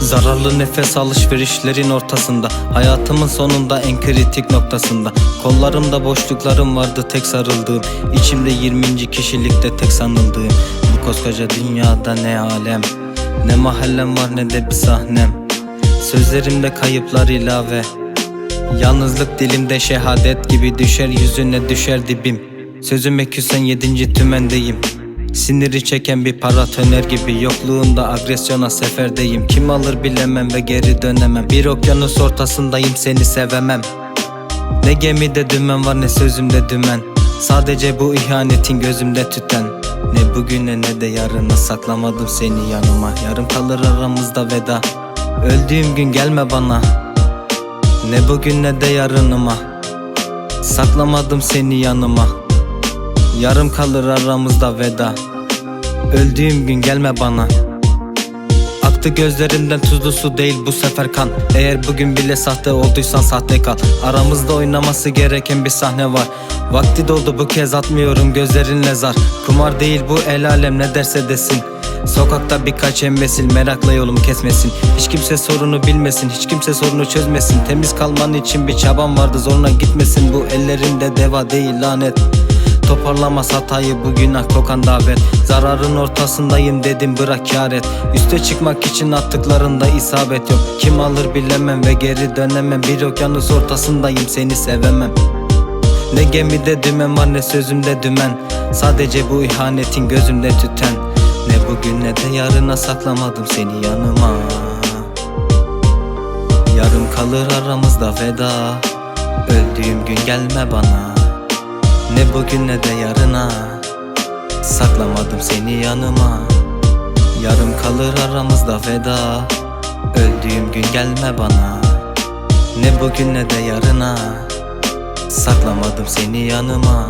Zararlı nefes alışverişlerin ortasında, hayatımın sonunda en kritik noktasında. Kollarımda boşluklarım vardı tek sarıldığım, içimde 20. kişilikte tek sanıldığım. Bu koskoca dünyada ne alem, ne mahallem var ne de bir sahnem. Sözlerimde kayıplar ilave, yalnızlık dilimde şehadet gibi düşer yüzüne düşer dibim. Sözüme küsen 7. tümendeyim. Siniri çeken bir paratoner gibi, yokluğunda agresyona seferdeyim. Kim alır bilemem ve geri dönemem. Bir okyanus ortasındayım, seni sevemem. Ne gemide dümen var ne sözümde dümen. Sadece bu ihanetin gözümde tüten. Ne bugüne ne de yarına saklamadım seni yanıma. Yarım kalır aramızda veda, öldüğüm gün gelme bana. Ne bugün ne de yarınıma saklamadım seni yanıma. Yarım kalır aramızda veda, öldüğüm gün gelme bana. Aktı gözlerimden tuzlu su değil bu sefer kan. Eğer bugün bile sahte olduysan sahte kal. Aramızda oynaması gereken bir sahne var. Vakti doldu bu kez, atmıyorum gözlerinle zar. Kumar değil bu el alem ne derse desin. Sokakta birkaç embesil merakla yolumu kesmesin. Hiç kimse sorunu bilmesin, hiç kimse sorunu çözmesin. Temiz kalman için bir çabam vardı, zoruna gitmesin. Bu ellerimde deva değil lanet. Toparlamaz hatayı bu günah kokan davet. Zararın ortasındayım dedim bırak kâr et. Üste çıkmak için attıklarında isabet yok. Kim alır bilemem ve geri dönemem. Bir okyanus ortasındayım, seni sevemem. Ne gemide dümen var ne sözümde dümen. Sadece bu ihanetin gözümde tüten. Ne bugün ne de yarına saklamadım seni yanıma. Yarım kalır aramızda veda, öldüğüm gün gelme bana. Ne bugün ne de yarına saklamadım seni yanıma. Yarım kalır aramızda veda, öldüğüm gün gelme bana. Ne bugün ne de yarına saklamadım seni yanıma.